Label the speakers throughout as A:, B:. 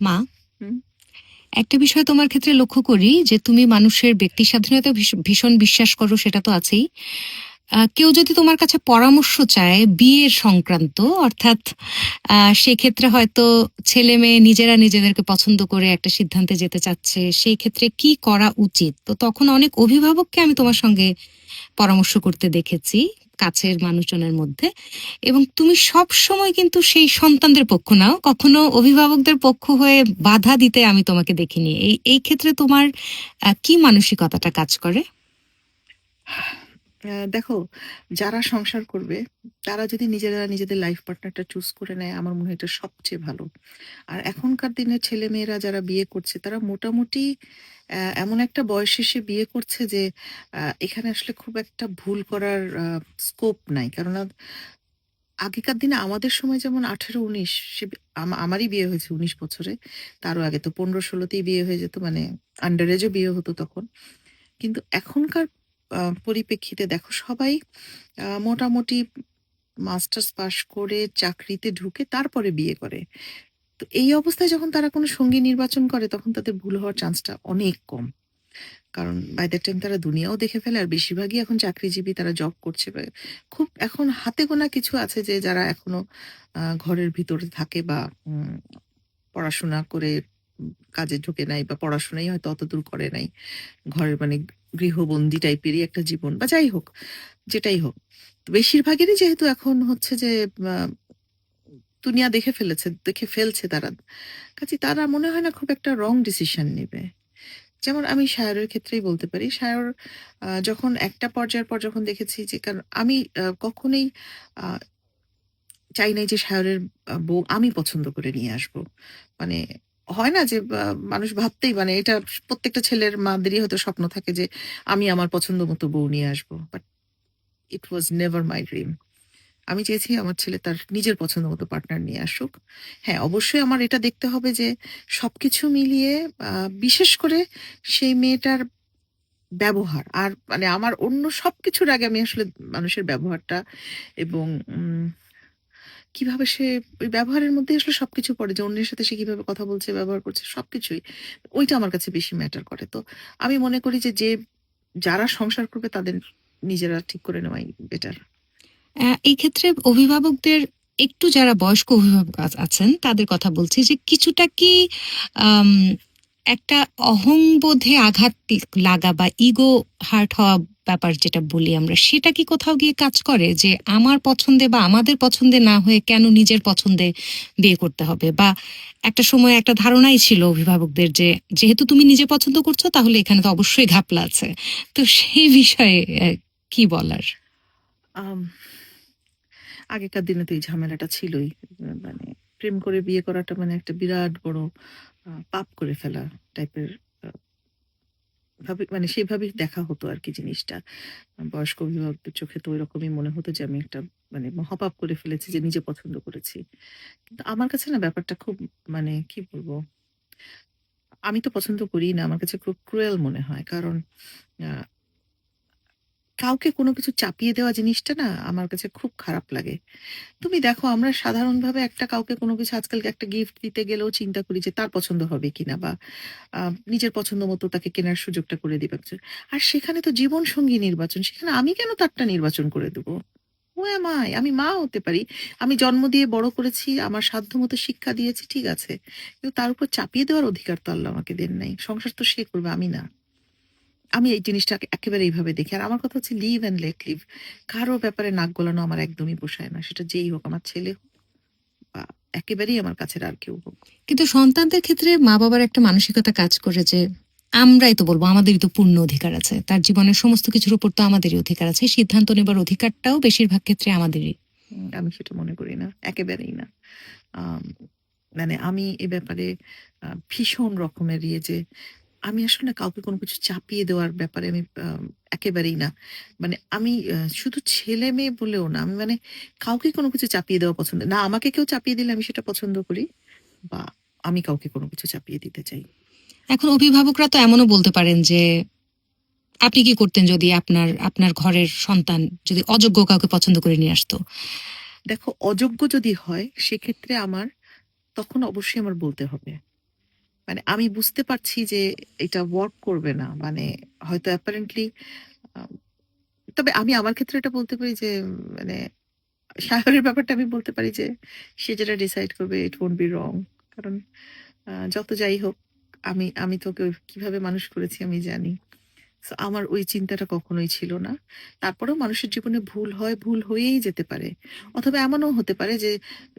A: মা,
B: হুম।
A: একটা বিষয় তোমার ক্ষেত্রে লক্ষ্য করি যে তুমি মানুষের ব্যক্তি স্বাধীনতা ভীষণ বিশ্বাস করো, সেটা তো আছেই। কেউ যদি তোমার কাছে পরামর্শ চায় বিয়ের সংক্রান্ত, অর্থাৎ সেক্ষেত্রে হয়তো ছেলে মেয়ে নিজেরা নিজেদেরকে পছন্দ করে একটা সিদ্ধান্তে যেতে চাচ্ছে, সেই ক্ষেত্রে কি করা উচিত, তো তখন অনেক অভিভাবককে আমি তোমার সঙ্গে পরামর্শ করতে দেখেছি কাছের মানুষজনের মধ্যে। এবং তুমি সব সময় কিন্তু সেই সন্তানদের পক্ষ নাও, কখনো অভিভাবকদের পক্ষ হয়ে বাধা দিতে আমি তোমাকে দেখিনি। এই এই ক্ষেত্রে তোমার কি মানসিকতাটা কাজ করে?
B: দেখো, যারা সংসার করবে তারা যদি নিজেরা নিজেদের লাইফ পার্টনারটা চুজ করে নেয়, আমার মনে হয় এটা সবচেয়ে ভালো। আর এখনকার দিনের ছেলেমেয়েরা যারা বিয়ে করছে তারা মোটামুটি এমন একটা বয়স এসে বিয়ে করছে যে এখানে আসলে খুব একটা ভুল করার স্কোপ নাই। কেননা আগেকার দিনে আমাদের সময় যেমন 18-19, সে আমারই বিয়ে হয়েছে 19 বছরে। তারও আগে তো 15-16 তেই বিয়ে হয়ে যেত, মানে আন্ডার এজও বিয়ে হতো তখন। কিন্তু এখনকার পরিপ্রেক্ষিতে দেখো সবাই মোটামুটি মাস্টার্স পাশ করে চাকরিতে ঢুকে তারপরে বিয়ে করে। তো এই অবস্থায় যখন তারা কোনো সঙ্গী নির্বাচন করে তখন তাদের ভুল হওয়ার চান্সটা অনেক কম। কারণ বাই দ্যাট টাইম তারা দুনিয়াও দেখে ফেলে। আর বেশিরভাগই এখন চাকরিজীবী, তারা জব করছে। খুব এখন হাতে গোনা কিছু আছে যে যারা এখনো ঘরের ভিতরে থাকে বা উম পড়াশোনা করে কাজে ঢোকে নাই বা পড়াশোনাই হয়তো অতদূর করে নাই। ঘরের মানে গৃহবন্দী টাইপেরই একটা জীবন বা যাই হোক, যেটাই হোক। তো বেশিরভাগেরই যেহেতু এখন হচ্ছে যে আ দুনিয়া দেখে ফেলছে তারা। কাজেই তারা মনে হয় না খুব একটা রং ডিসিশন নেবে। যেমন আমি সায়রের ক্ষেত্রেই বলতে পারি। সায়র যখন একটা পর্যায়ের পর যখন দেখেছি যে, কারণ আমি কখনোই আ চাই নাই যে সায়রের বউ আমি পছন্দ করে নিয়ে আসবো। মানে হয় না যে মানুষ ভাবতেই, মানে এটা প্রত্যেকটা ছেলের মাদেরই হয়তো স্বপ্ন থাকে যে আমি আমার পছন্দ মতো বউ নিয়ে আসবো। But it was never my dream. আমি চেয়েছি আমার ছেলে তার নিজের পছন্দ মতো পার্টনার নিয়ে আসুক। হ্যাঁ, অবশ্যই আমার এটা দেখতে হবে যে সবকিছু মিলিয়ে আ বিশেষ করে সেই মেয়েটার ব্যবহার। আর মানে আমার অন্য সবকিছুর আগে আমি আসলে মানুষের ব্যবহারটা এবং উম কিভাবে সে ওই ব্যবহারের মধ্যেই আসলে সবকিছু পড়ে, যে অন্যের সাথে সে কিভাবে কথা বলছে, ব্যবহার করছে সবকিছুই। ওইটা আমার কাছে বেশি ম্যাটার করে। তো আমি মনে করি যে, যারা সংসার করবে তাদের নিজেরা ঠিক করে নেওয়াই বেটার।
A: এই ক্ষেত্রে অভিভাবকদের, একটু যারা বয়স্ক অভিভাবক আছেন তাদের কথা বলছি, যে কিছুটা কি আম, একটা অহংবোধে আঘাত লাগা বা ইগো হার্ট হওয়া ব্যাপার যেটা বলি আমরা, সেটা কি কোথাও গিয়ে কাজ করে, যে আমার পছন্দে বা আমাদের পছন্দে না হয়ে কেন নিজের পছন্দে বিয়ে করতে হবে? বা একটা সময় একটা ধারণাই ছিল অভিভাবকদের যে যেহেতু তুমি নিজে পছন্দ করছো তাহলে এখানে তো অবশ্যই ঘাপলা আছে। তো সেই বিষয়ে কি বলার?
B: আম আগেকার দিনে তো এই ঝামেলাটা ছিলই। মানে প্রেম করে বিয়ে করাটা মানে একটা বিরাট বড় পাপ করে ফেলা টাইপের আ ভাবে, মানে সেভাবেই দেখা হতো আরকি জিনিসটা। বয়স্ক অভিভাবকদের চোখে তো ঐরকমই মনে হতো যে আমি একটা মানে মহাপাপ করে ফেলেছি যে নিজে পছন্দ করেছি। কিন্তু আমার কাছে না ব্যাপারটা খুব, মানে কি বলবো? আমি তো পছন্দ করিই না। আমার কাছে খুব ক্রুয়েল মনে হয়। কারণ আ কাউকে কোনো কিছু চাপিয়ে দেওয়া জিনিসটা না আমার কাছে খুব খারাপ লাগে। তুমি দেখো, আমরা সাধারণভাবে একটা কাউকে কোনো কিছু আজকাল একটা গিফট দিতে গেলেও চিন্তা করি যে তার পছন্দ হবে কিনা, বা আ নিজের পছন্দ মতো তাকে কেনার সুযোগটা করে দিবা কিছু। আর সেখানে তো জীবনসঙ্গী নির্বাচন। সেখানে আমি কেন তারটা নির্বাচন করে দেব? Who am I? আমি মা হতে পারি। আমি জন্ম দিয়ে বড় করেছি, আমার সাধ্যমতো শিক্ষা দিয়েছি, ঠিক আছে। কিন্তু তার উপর চাপিয়ে দেওয়ার অধিকার তো আল্লাহ আমাকে দেন নাই। সংসার তো সে করবে, আমি না। আমি এই জিনিসটাকে একেবারে এইভাবে দেখি। আর আমার কথা হচ্ছে লিভ অ্যান্ড লেট লিভ। কারো ব্যাপারে নাক গলানো আমার একদমই পোষায় না। সেটা যেই হোক, আমার ছেলে হোক বা একেবারেই আমার কাছের আর কেউ হোক।
A: কিন্তু সন্তানদের ক্ষেত্রে মা বাবার একটা মানসিকতা কাজ করে যে আমরাই তো বলবো, আমাদেরই তো পূর্ণ অধিকার আছে, তার জীবনের সমস্ত কিছুর উপর তো আমাদেরই অধিকার আছে, সিদ্ধান্ত নেবার অধিকারটাও বেশিরভাগ ক্ষেত্রে আমাদেরই।
B: আমি সেটা মনে করি না। একেবারেই না। আম মানে আমি এ ব্যাপারে ভীষণ রকমের যে আমি আসলে না কাউকে কোনো কিছু চাপিয়ে দেওয়ার ব্যাপারে আমি একেবারেই না। মানে আমি শুধু ছেলে-মেয়ে বলেও না। আমি মানে কাউকে কোনো কিছু চাপিয়ে দেওয়া পছন্দ না। আমাকে কেউ চাপিয়ে দিলে আমি সেটা পছন্দ করি, বা আমি কাউকে কোনো কিছু চাপিয়ে দিতে চাই।
A: এখন অভিভাবকরা তো এমনও বলতে পারেন যে আপনি কি করতেন যদি আপনার আপনার ঘরের সন্তান যদি অযোগ্য কাউকে পছন্দ করে নিয়ে আসতো?
B: দেখো, অযোগ্য যদি হয় সেক্ষেত্রে আমার তখন অবশ্যই আমার বলতে হবে। মানে আমি বুঝতে পারছি যে এটা ওয়ার্ক করবে না। মানে হয়তো অ্যাপারেন্টলি তবে আমি আমার ক্ষেত্রে এটা বলতে পারি যে মানে সাগরের ব্যাপারটা আমি বলতে পারি যে সে যেটা ডিসাইড করবে ইট ওন্ট বি রং। কারণ যত যাই হোক আমি আমি তোকে কিভাবে মানুষ করেছি আমি জানি। সো আমার ওই চিন্তাটা কখনোই ছিল না। তারপরেও মানুষের জীবনে ভুল হয়, ভুল হয়েই যেতে পারে। অথবা এমনও হতে পারে যে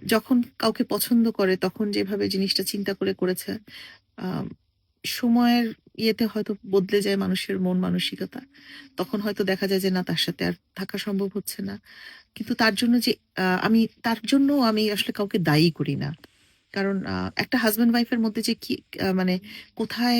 B: যখন কাউকে পছন্দ করে তখন যেভাবে জিনিসটা চিন্তা করে করেছে, আম সময়ের ইয়েতে হয়তো বদলে যায় মানুষের মন মানসিকতা। তখন হয়তো দেখা যায় যে না তার সাথে আর থাকা সম্ভব হচ্ছে না। কিন্তু তার জন্য যে আমি তার জন্য আমি আসলে কাউকে দায়ী করি না। কারণ একটা হাসব্যান্ড ওয়াইফ এর মধ্যে যে কি মানে কোথায়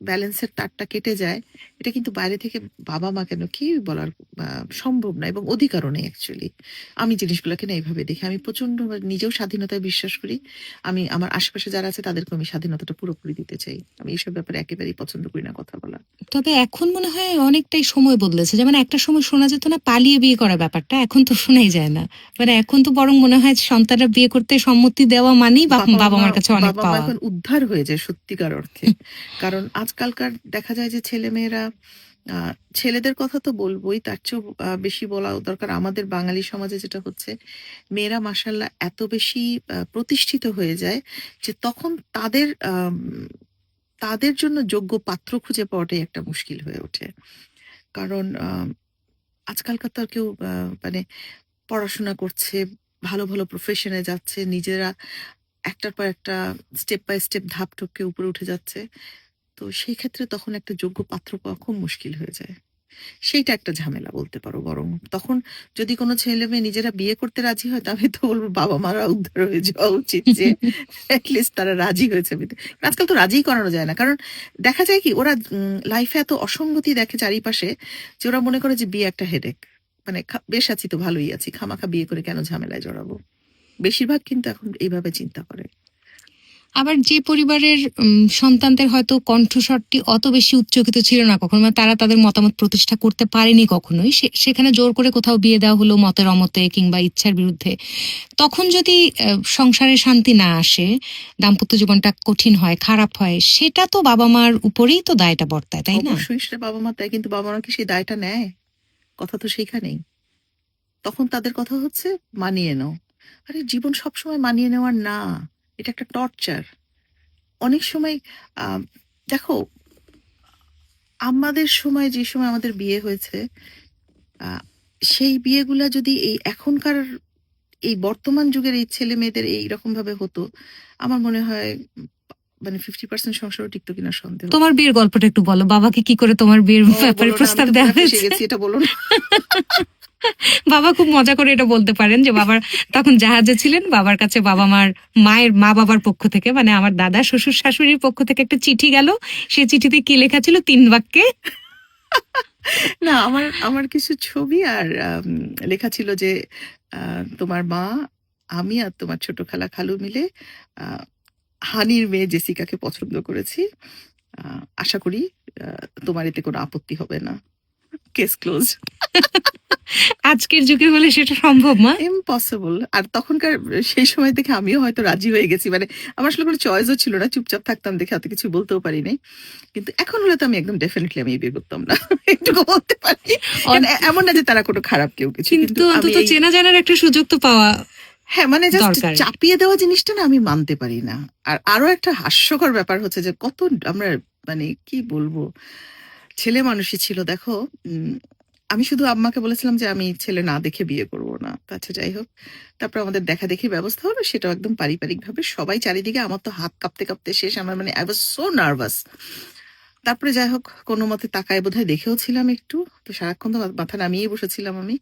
B: ব্যালেন্সের তারটা কেটে যায়, এটা কিন্তু বাইরে থেকে বাবা-মা কেন কেউই বলার আ সম্ভব না এবং অধিকারও নেই অ্যাকচুয়ালি। আমি জিনিসগুলাকে না এভাবে দেখি। আমি প্রচন্ড নিজেও স্বাধীনতায় বিশ্বাস করি। আমি আমার আশেপাশে যারা আছে তাদেরকেও আমি স্বাধীনতাটা পুরোপুরি দিতে চাই। আমি এসব ব্যাপারে একেবারেই পছন্দ করি না কথা বলা।
A: তবে এখন মনে হয় অনেকটাই সময় বদলেছে। যেমন একটা সময় শোনা যেত না পালিয়ে বিয়ে করা ব্যাপারটা, এখন তো শোনাই যায় না। মানে এখন তো বরং মনে হয় সন্তানরা বিয়ে করতে সম্মতি দেওয়া মানেই বাবা
B: বাবা-মা
A: মার কাছে অনেক
B: বাবা-মা
A: পাওয়া।
B: এখন উদ্ধার হয়ে যায় সত্যিকার অর্থে। কারণ আজকালকার দেখা যায় যে ছেলেমেয়েরা আ ছেলেদের কথা তো বলবোই, তার চেয়েও বেশি বলা দরকার আমাদের বাঙালি সমাজে যেটা হচ্ছে, মেয়েরা মাশাআল্লাহ এত বেশি প্রতিষ্ঠিত হয়ে যায় যে তখন তাদের জন্য যোগ্য পাত্র খুঁজে পাওয়াটাই একটা মুশকিল হয়ে ওঠে। কারণ আজকালকার তো আর কেউ মানে পড়াশোনা করছে, ভালো, ভালো প্রফেশন এ যাচ্ছে, নিজেরা একটার পর একটা স্টেপ বাই স্টেপ ধাপ টপকে উপরে উঠে যাচ্ছে। তো সেই ক্ষেত্রে তখন একটা যোগ্য পাত্র পাওয়া খুব মুশকিল হয়ে যায়। সেইটা একটা ঝামেলা বলতে পারো বরং। তখন যদি কোনো ছেলে-মেয়ে নিজেরা বিয়ে করতে রাজি হয়, তা আমি তো বলব বাবা-মারা উদ্ধার হয়ে যাওয়া উচিত যে এট লিস্ট তারা রাজি হয়েছে বিধে। আজকাল তো রাজিই করানো যায় না। কারণ দেখা যায় কি ওরা লাইফে এত অসঙ্গতি দেখে চারিপাশে যে ওরা মনে করে যে বিয়ে একটা হেডেক। মানে বেশ আছি তো ভালোই আছি। খামাখা বিয়ে করে কেন ঝামেলায় জড়াবো? বেশিরভাগ কিন্তু এখন এইভাবে চিন্তা করে।
A: আবার যে পরিবারের সন্তানদের হয়তো কণ্ঠস্বরটি অত বেশি উচ্চকিত ছিল না কখনো, মানে তারা তাদের মতামত প্রতিষ্ঠা করতে পারেনি কখনোই, সেখানে জোর করে কোথাও বিয়ে দেওয়া হলো মতের অমতে কিংবা ইচ্ছার বিরুদ্ধে, তখন যদি সংসারে শান্তি না আসে, দাম্পত্য জীবনটা কঠিন হয়, খারাপ হয়, সেটা তো বাবা মার উপরেই তো দায়টা বর্তায়, তাই না?
B: অবশ্যই সেটা বাবা-মা দেয় কিন্তু বাবা-মা কি সেই দায়টা নেয়? কথা তো সেইখানেই। তখন তাদের কথা হচ্ছে মানিয়ে নাও। আরে জীবন সবসময় মানিয়ে নেওয়ার না। এটা একটা টর্চার। অনেক সময় আ দেখো আমাদের সময় যে সময় আমাদের বিয়ে হয়েছে, আ সেই বিয়েগুলা যদি এই এখনকার এই বর্তমান যুগের এই ছেলে-মেয়েদের এইরকমভাবে হতো, আমার মনে হয় মানে 50% সংসারও টিকতো কিনা সন্দেহ।
A: তোমার বিয়ের গল্পটা একটু বলো, বাবাকে কি করে তোমার বিয়ের
B: ও
A: ব্যাপারে
B: বলো না, আমি
A: প্রস্তাব
B: তো
A: দেওয়া
B: পুরা ফেঁসে
A: হয়েছে?
B: গেছি এটা বলো না।
A: বাবা খুব মজা করে এটা বলতে পারেন যে বাবার তখন জাহাজে ছিলেন, বাবার কাছে বাবা মার মায়ের মা বাবার পক্ষ থেকে, মানে আমার দাদা শ্বশুর শাশুড়ির পক্ষ থেকে একটা চিঠি গেল। সে চিঠিতে কি লেখা ছিল ৩ বাক্যে?
B: না আমার আমার কিছু ছবি আর লেখা ছিল যে তোমার মা, আমি আর তোমার ছোট খালা খালু মিলে আ হানির মেয়ে জেসিকাকে পছন্দ করেছি। আ আশা করি আ তোমার এতে কোনো আপত্তি হবে না। Case close.
A: আজকের যুগে হলে সেটা সম্ভব, মা?
B: ইম্পসিবল। আর তখনকার সেই সময় থেকে আমিও হয়তো রাজি হয়ে গেছি। মানে আমার আসলে কোনো চয়েসও ছিল না। চুপচাপ থাকতাম দেখে অত কিছু বলতেও পারি নাই। কিন্তু এখন হলে তো আমি একদম ডেফিনিটলি আমি বিয়ে করতাম না। এইটুকু বলতে পারি। কারণ
A: অন্ত-
B: এমন না যে তারা কোনো খারাপ কেউ কিছু। কিন্তু
A: কিন্তু
B: আমি
A: অন্তত
B: এই
A: চেনা জানার একটা সুযোগ তো পাওয়া
B: হ্যাঁ, মানে জাস্ট
A: দরকার।
B: চাপিয়ে দেওয়া জিনিসটা না আমি মানতে পারি না। আর আরো একটা হাস্যকর ব্যাপার হচ্ছে যে কত আমরা মানে কি বলবো? ছেলে মানুষই ছিল দেখো আমি শুধু আম্মাকে বলেছিলাম যে আমি ছেলে না দেখে বিয়ে করব না। তো আচ্ছা যাই হোক। তারপর আমাদের দেখাদেখি ব্যবস্থা হলো সেটাও একদম পারিবারিকভাবে সবাই চারিদিকে আমার তো হাত কাঁপতে, কাঁপতে শেষ। আমার মানে I was so nervous তারপরে যাই হোক কোনমতে তাকায় বোধহয় দেখেও ছিলাম একটু। তো সারাক্ষণ তো মাথা নামিয়েই বসেছিলাম আমি।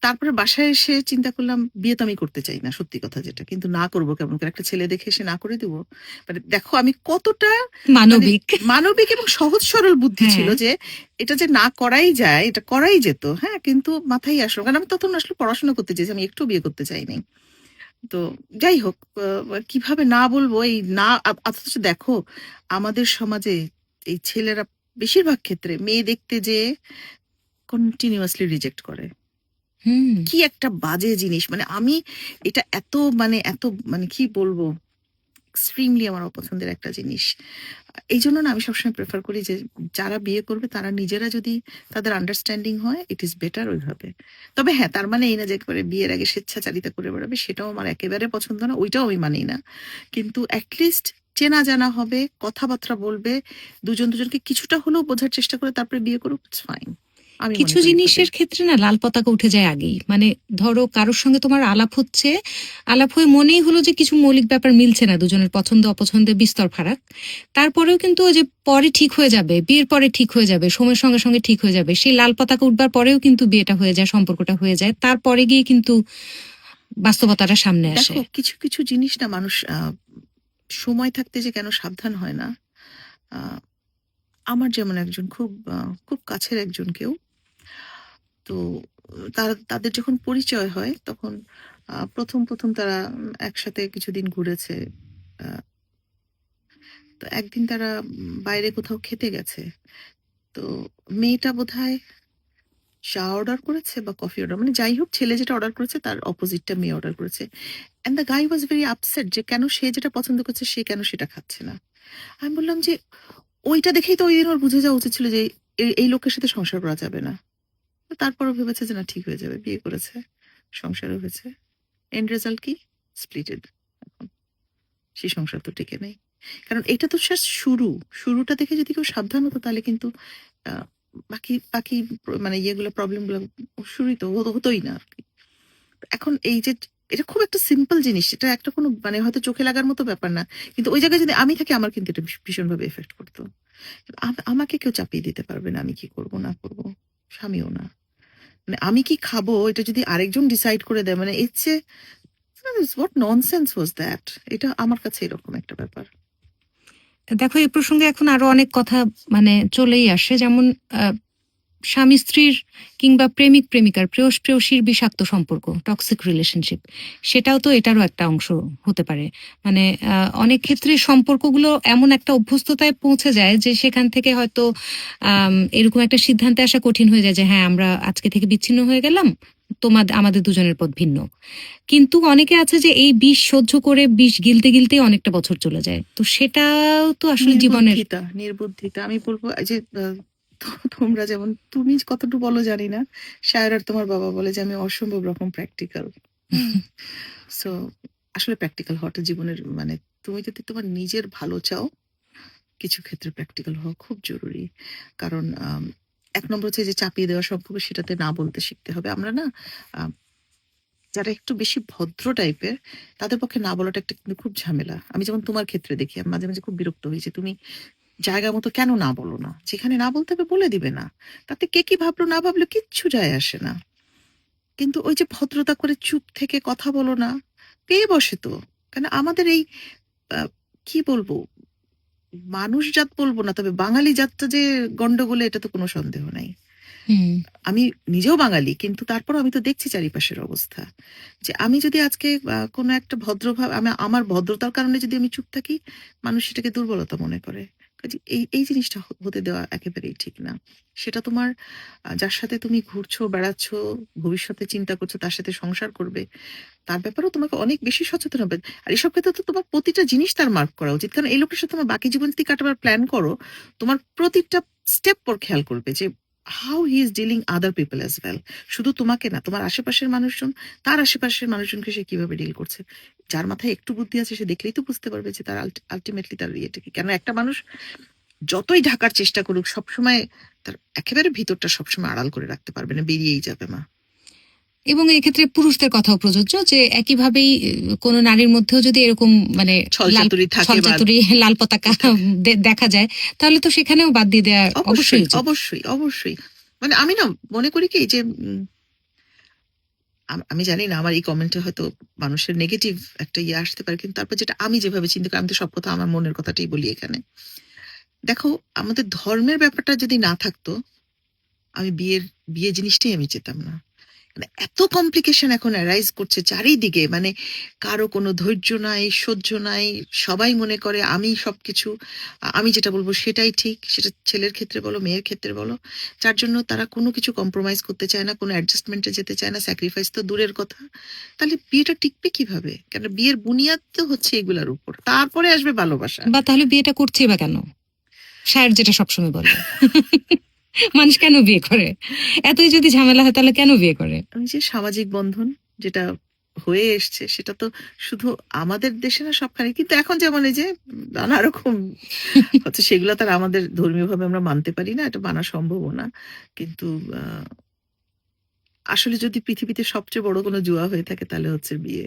B: তারপরে বাসায় এসে চিন্তা করলাম বিয়ে তো আমি করতে চাই না সত্যি কথা যেটা। কিন্তু না করব কেমন করে? একটা ছেলে দেখে এসে না করে দিব? মানে দেখো আমি কতটা মানে
A: মানবিক।
B: মানবিক এবং সহজ সরল বুদ্ধি ছিল
A: হ্যাঁ।
B: যে এটা যে না করাই যায়, এটা করাই যেত। হ্যাঁ? কিন্তু মাথায় আসলো। কারণ আমি তখন আসলে পড়াশোনা করতে চেয়েছি। আমি একটুও বিয়ে করতে চাইনি। তো যাই হোক কিভাবে না বলবো এই না অথচ দেখো আমাদের সমাজে এই ছেলেরা বেশিরভাগ ক্ষেত্রে মেয়ে দেখতে যেয়ে কন্টিনিউয়াসলি রিজেক্ট করে।
A: হুম।
B: কি একটা বাজে জিনিস। মানে আমি এটা এত মানে কি বলবো? এক্সট্রিমলি আমার অপছন্দের একটা জিনিস। এই জন্য না আমি সবসময় প্রেফার করি যে যারা বিয়ে করবে তারা নিজেরা যদি তাদের আন্ডারস্ট্যান্ডিং হয় ইট ইজ বেটার ওইভাবে। তবে হ্যাঁ, তার মানে এই না যে একেবারে বিয়ের আগে স্বেচ্ছাচারিতা করে বেড়াবে, সেটাও আমার একেবারে পছন্দ না, ওইটাও আমি মানি না। কিন্তু অ্যাটলিস্ট চেনা জানা হবে, কথাবার্তা বলবে, দুজন দুজনকে কিছুটা হলেও বোঝার চেষ্টা করে তারপরে বিয়ে করুক, ইটস ফাইন। আমি মনে
A: কিছু
B: করি এভাবে।
A: জিনিসের ক্ষেত্রে না লাল পতাকা উঠে যায় আগেই, মানে ধরো কারোর সঙ্গে তোমার আলাপ হচ্ছে, আলাপ হয়ে মনেই হলো যে কিছু মৌলিক ব্যাপার মিলছে না, দুজনের পছন্দ অপছন্দে বিস্তর ফারাক, তারপরেও কিন্তু ওই যে পরে ঠিক হয়ে যাবে, বিয়ের পরে ঠিক হয়ে যাবে, সময়ের সঙ্গে সঙ্গে ঠিক হয়ে যাবে, সেই লাল পতাকা উঠবার পরেও কিন্তু বিয়েটা হয়ে যায়, সম্পর্কটা হয়ে যায়, তারপরে গিয়ে কিন্তু বাস্তবতাটা সামনে আসে।
B: দেখো কিছু কিছু জিনিস না মানুষ সময় থাকতে যে কেন সাবধান হয় না। আহ, আমার যেমন একজন খুব খুব কাছের একজন কেউ, তো তারা তাদের যখন পরিচয় হয় তখন প্রথম প্রথম তারা একসাথে কিছুদিন ঘুরেছে। আহ, তো একদিন তারা বাইরে কোথাও খেতে গেছে। তো মেয়েটা বোধহয় চা অর্ডার করেছে বা কফি অর্ডার, মানে যাই হোক, ছেলে যেটা অর্ডার করেছে তার অপোজিটটা মেয়ে অর্ডার করেছে। And the guy was very upset যে কেন সে যেটা পছন্দ করছে সে কেন সেটা খাচ্ছে না। আমি বললাম যে ওইটা দেখেই তো ওই দিন ওর বুঝে যাওয়া উচিত ছিল যে এই লোকের সাথে সংসার করা যাবে না। তো তারপরও ভেবেছে যে না, ঠিক হয়ে যাবে, বিয়ে করেছে, সংসারও হয়েছে। এন্ড রেজাল্ট কি? স্প্লিটেড। এখন সেই সংসার তো টিকে নেই। কারণ এটা তো শুরু। শুরুটা দেখে যদি কেউ সাবধান হতো তাহলে কিন্তু আহ, বাকি বাকি মানে ইয়েগুলো, প্রবলেম গুলো শুরুই তো হতোই না আর কি। এখন এই যে এটা খুব একটা সিম্পল জিনিস, এটা একটা কোনো মানে হয়তো চোখে লাগার মতো ব্যাপার না, কিন্তু ওই জায়গায় যদি আমি থাকি আমার কিন্তু এটা ভীষণভাবে এফেক্ট করতো। আমাকে কেউ চাপিয়ে দিতে পারবে না আমি কি করব না করব, স্বামীও না। মানে আমি কি খাবো এটা যদি আরেকজন ডিসাইড করে দেয়, মানে it's a what nonsense was that. এটা আমার কাছে এরকম একটা ব্যাপার।
A: দেখো এই প্রসঙ্গে এখন আরো অনেক কথা মানে চলেই আসে, যেমন স্বামী স্ত্রীর কিংবা প্রেমিক প্রেমিকার, প্রেয়স প্রেয়সীর বিষাক্ত সম্পর্ক, টক্সিক রিলেশনশিপ, সেটাও তো এটারও একটা অংশ হতে পারে। মানে অনেক ক্ষেত্রে সম্পর্কগুলো এমন একটা অভ্যস্ততায় পৌঁছে যায় যে সেখান থেকে হয়তো এরকম একটা সিদ্ধান্তে আসা কঠিন হয়ে যায় যে হ্যাঁ আমরা আজকে থেকে বিচ্ছিন্ন হয়ে গেলাম, আমাদের দুজনের পথ ভিন্ন। কিন্তু অনেকে আছে যে এই বিষ সহ্য করে বিষ গিলতে গিলতেই অনেকটা বছর চলে যায়, তো সেটাও তো আসলে জীবনের।
B: নির্বুদ্ধিতা, নির্বুদ্ধিতা আমি বলবো। এই যে তোমরা যেমন, তুমি কতটুকু বলো জানি না, শায়র আর তোমার বাবা বলে যে আমি অসম্ভব রকম প্র্যাকটিক্যাল। সো আসলে প্র্যাকটিক্যাল হওয়াটা জীবনের মানে, তুমি যদি তোমার নিজের ভালো চাও কিছু ক্ষেত্রে প্র্যাকটিক্যাল হওয়া খুব জরুরি। কারণ এক নম্বর হচ্ছে যে চাপিয়ে দেওয়া সম্পর্ক, সেটাতে না বলতে শিখতে হবে। আমরা না আম, যারা একটু বেশি ভদ্র টাইপের তাদের পক্ষে না বলাটা একটা কিন্তু খুব ঝামেলা। আমি যেমন তোমার ক্ষেত্রে দেখি, আমি মাঝে মাঝে খুব বিরক্ত হই যে তুমি জায়গা মতো কেন না বলো না, যেখানে না বলতে হবে বলে দিবে না, তাতে কে কি ভাবলো না ভাবলো কিচ্ছু যায় আসে না। কিন্তু ওই যে ভদ্রতা করে চুপ থেকে কথা বলো না, পেয়ে বসে তো। কেন আমাদের এই আহ, কি বলবো, মানুষ জাত বলবো না, তবে বাঙালি জাতটা যে গন্ডগোলে এটা তো কোনো সন্দেহ নাই।
A: হুম।
B: আমি নিজেও বাঙালি, কিন্তু তারপর আমি তো দেখছি চারিপাশের অবস্থা, যে আমি যদি আজকে কোনো একটা ভদ্রভাব, আমি আমার ভদ্রতার কারণে যদি আমি চুপ থাকি, মানুষ সেটাকে দুর্বলতা মনে করে। কাজে এই এই জিনিসটা হতে দেওয়া একেবারেই ঠিক না। সেটা তোমার যার সাথে তুমি ঘুরছো বেড়াচ্ছ, ভবিষ্যতে চিন্তা করছো, তার সাথে সংসার করবে, তার ব্যাপারেও তোমাকে অনেক বেশি সচেতন হবে। আর এসব ক্ষেত্রে তো তোমার প্রতিটা জিনিস তার মার্ক করা উচিত, কারণ এই লোকের সাথে তোমার বাকি জীবন যদি কাটাবার প্ল্যান করো, তোমার প্রতিটা স্টেপ পর খেয়াল করবে যে how he is dealing other people as well. শুধু তোমাকে না, তোমার আশেপাশের মানুষজন, তার আশেপাশের মানুষজনকে সে কিভাবে ডিল করছে। যার মাথায় একটু বুদ্ধি আছে সে দেখলেই তো বুঝতে পারবে যে তার আলটিমেটলি তার ইয়েটা কি। কেন একটা মানুষ যতই ঢাকার চেষ্টা করুক সবসময় তার একেবারে ভিতরটা সবসময় আড়াল করে রাখতে পারবে না, বেরিয়েই যাবে মা।
A: এবং এক্ষেত্রে পুরুষদের কথাও প্রযোজ্য, যে একইভাবেই কোনো নারীর মধ্যেও যদি এরকম মানে
B: ছল
A: লাল
B: চাতুরি থাকে বা
A: ছলচাতুরি লাল পতাকা দেখা যায়, তাহলে তো সেখানেও বাদ দিয়ে দেওয়া অবশ্যই
B: অবশ্যই
A: উচিত।
B: অবশ্যই অবশ্যই। মানে আমি না মনে করি কি যে আমি জানি না আমার এই কমেন্টে হয়তো মানুষের নেগেটিভ একটা ইয়ে আসতে পারে, কিন্তু তারপর যেটা আমি যেভাবে চিন্তা করি, আমি তো সব কথা আমার মনের কথাটাই বলি এখানে। দেখো, আমাদের ধর্মের ব্যাপারটা যদি না থাকতো, আমি বিয়ে জিনিসটাই আমি চেতাম না। মানে এত কমপ্লিকেশন এখন অ্যারাইজ করছে চারিদিকে, মানে কারো কোনো ধৈর্য নাই, সহ্য নাই, সবাই মনে করে আমি সবকিছু, আমি যেটা বলবো সেটাই ঠিক, সেটা ছেলের ক্ষেত্রে বলো মেয়ের ক্ষেত্রে বলো, যার জন্য তারা কোনো কিছু কম্প্রোমাইজ করতে চায় না, কোনো অ্যাডজাস্টমেন্টে যেতে চায় না, স্যাক্রিফাইস তো দূরের কথা। তাহলে বিয়েটা টিকবে কিভাবে? কেন বিয়ের বুনিয়াদ তো হচ্ছে এগুলার উপর, তারপরে আসবে ভালোবাসা।
A: বা তাহলে বিয়েটা করছে বা কেন? শায়ের যেটা সবসময় বলে মানুষ কেন বিয়ে করে? এতই যদি ঝামেলা হয় তাহলে কেন বিয়ে করে?
B: ওই যে সামাজিক বন্ধন যেটা হয়ে এসছে, সেটা তো শুধু আমাদের দেশে না, সবখানে। কিন্তু এখন যেমন এই যে নানা রকম হচ্ছে, সেগুলো তার আমাদের ধর্মীয় ভাবে আমরা মানতে পারি না, এটা মানা সম্ভবও না। কিন্তু আসলে যদি পৃথিবীতে সবচেয়ে বড় কোনো জুয়া হয়ে থাকে তাহলে হচ্ছে বিয়ে।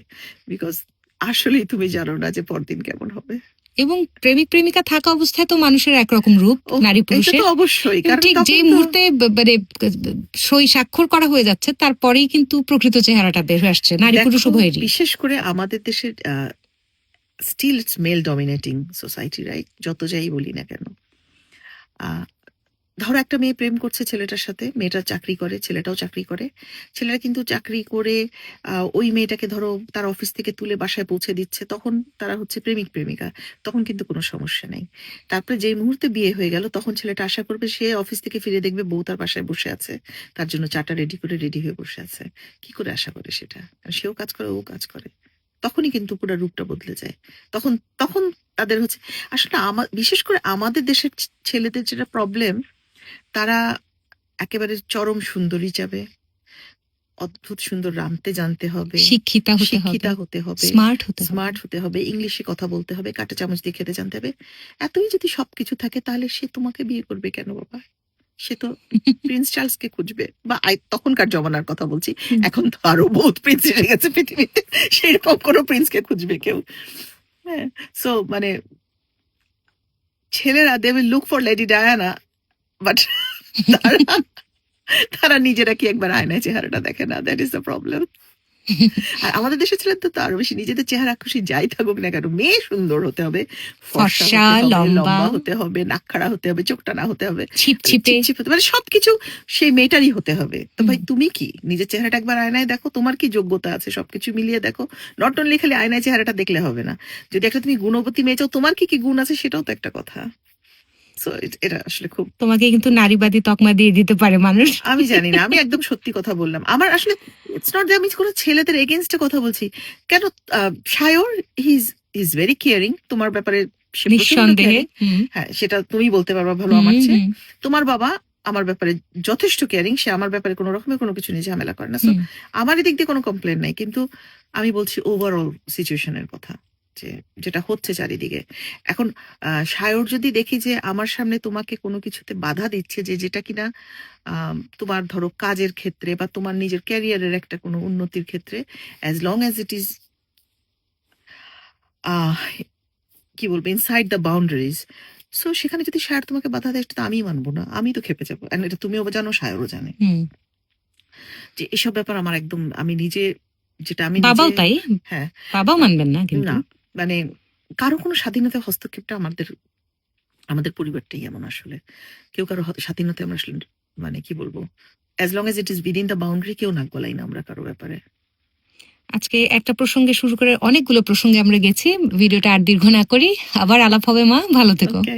B: বিকজ আসলেই তুমি জানো না যে পরদিন কেমন হবে।
A: এবং প্রেমিক প্রেমিকা থাকা অবস্থায় তো মানুষের একরকম রূপ,
B: ও,
A: নারী
B: এটা
A: পুরুষের।
B: তো অবশ্যই,
A: কিন্তু
B: কারণ
A: ঠিক
B: তখন
A: যে
B: তো
A: মুহূর্তে মানে সই স্বাক্ষর করা হয়ে যাচ্ছে তারপরেই কিন্তু প্রকৃত চেহারাটা বের হয়ে আসছে নারী পুরুষ
B: দেখো,
A: উভয়েরই।
B: বিশেষ করে আমাদের দেশের still it's male dominating society, right? যত যাই বলি না কেন, আহ, ধরো একটা মেয়ে প্রেম করছে ছেলেটার সাথে, মেয়েটা চাকরি করে, ছেলেটাও চাকরি করে। ছেলেটা কিন্তু চাকরি করে ওই মেয়েটাকে ধরো তার অফিস থেকে তুলে বাসায় পৌঁছে দিচ্ছে, তখন তারা হচ্ছে প্রেমিক প্রেমিকা, তখন কিন্তু কোনো সমস্যা নেই। তারপরে যেই মুহূর্তে বিয়ে হয়ে গেল, তখন ছেলেটা আশা করবে সে অফিস থেকে ফিরে দেখবে বউ তার বাসায় বসে আছে, তার জন্য চাটা রেডি করে রেডি হয়ে বসে আছে। কি করে আশা করে সেটা? কারণ সেও কাজ করে, ও কাজ করে। তখনই কিন্তু পুরো রূপটা বদলে যায়। তখন তখন তাদের হচ্ছে, আসলে বিশেষ করে আমাদের দেশের ছেলেদের যেটা প্রবলেম, তারা একেবারে চরম সুন্দরী যাবে, অদ্ভুত সুন্দর রাঁধতে জানতে হবে,
A: শিক্ষিতা হতে হবে,
B: শিক্ষিতা হতে হবে,
A: স্মার্ট হতে হবে।
B: স্মার্ট হতে হবে, ইংলিশে কথা বলতে হবে, কাঁটা চামচ দিয়ে খেতে জানতে হবে। এতই যদি সবকিছু থাকে তাহলে সে তোমাকে বিয়ে করবে কেন বাবা? সে তো প্রিন্স চার্লসকে খুঁজবে, বা তখনকার জমানার কথা বলছি,
A: হুম।
B: এখন তো আরো বহুত প্রিন্স এসে গেছে পৃথিবীতে, সেরকম কোনো প্রিন্সকে খুঁজবে কেউ? হ্যাঁ, সো মানে ছেলেরা they will look for lady Diana, but তারা তারা নিজেরা কি একবার আয়নায় চেহারাটা দেখে না? That is the problem. আর আমাদের দেশের ছেলেদের তো আরো বেশি, নিজেদের চেহারা খুশি যাই থাকুক না কেন, মেয়ে সুন্দর হতে হবে, ফর্সা
A: ফর্সা,
B: হতে হবে,
A: লম্বা,
B: লম্বা হতে হবে, নাক খাড়া হতে হবে, চোখ টানা হতে হবে,
A: ছিপছিপে।
B: চিপচিপ হতে, মানে সবকিছু সেই মেয়েটারই হতে হবে। তো ভাই
A: হুম।
B: তুমি কি নিজের চেহারাটা একবার আয়নায় দেখো, তোমার কি যোগ্যতা আছে সবকিছু মিলিয়ে দেখো। নট অনলি খালি আয়নায় চেহারাটা দেখলে হবে না, যদি একটা তুমি গুণবতী মেয়ে চাও, তোমার কি কি গুণ আছে সেটাও তো একটা কথা। সো এটা আসলে খুব,
A: তোমাকে কিন্তু নারীবাদী তকমা দিয়ে দিতে পারে মানুষ।
B: আমি জানি না, আমি একদম সত্যি কথা বললাম। আমার আসলে ইটস নট যে আমি কোনো ছেলেদের এগেনস্টে কথা বলছি। কেন, Sayar he is very caring তোমার ব্যাপারে, সে প্রচন্ড
A: নিঃসন্দেহে।
B: কেয়ারিং। হ্যাঁ, সেটা তুমি বলতে পারবা ভালো আমার
A: হুম,
B: চেয়ে।
A: হুম,
B: তোমার বাবা আমার ব্যাপারে যথেষ্ট কেয়ারিং, সে আমার ব্যাপারে কোনো রকমের কোনো কিছু নিয়ে ঝামেলা করে না। সো
A: হুম।
B: আমার এদিক দিয়ে কোনো কমপ্লেন নাই, কিন্তু আমি বলছি ওভারঅল সিচুয়েশনের কথা, যে যেটা হচ্ছে চারিদিকে এখন। সায়র যদি দেখি যে আমার সামনে তোমাকে কোনো কিছুতে বাধা দিচ্ছে, যে যেটা কিনা তোমার ধরো কাজের ক্ষেত্রে বা তোমার নিজের ক্যারিয়ারের একটা কোনো উন্নতির ক্ষেত্রে, as long as it is কি বলবো, ইনসাইড দ্য বাউন্ডারিজ, সো সেখানে যদি সায়র তোমাকে বাধা দেয়, সেটা তো আমি মানবো না, আমি তো খেপে যাবো। And এটা তুমিও জানো, সায়রও জানে,
A: হুম।
B: যে এসব ব্যাপার আমার একদম, আমি নিজে যেটা আমি নিজে,
A: বাবাও তাই।
B: হ্যাঁ,
A: বাবাও মানবেন না কিন্তু।
B: না, মানে কারো কোনো স্বাধীনতা হস্তক্ষেপটা আমাদের আমাদের পরিবারটাই এমন আসলে। কেউ কারো স্বাধীনতা আমরা আসলে, মানে কি বলবো, as long as it is within the boundary, কেউ নাক গলাই না আমরা কারো ব্যাপারে।
A: আজকে একটা প্রসঙ্গে শুরু করে অনেকগুলো প্রসঙ্গে আমরা গেছি। ভিডিওটা আর দীর্ঘ না করি, আবার আলাপ হবে। মা, ভালো থেকো।
B: ওকে।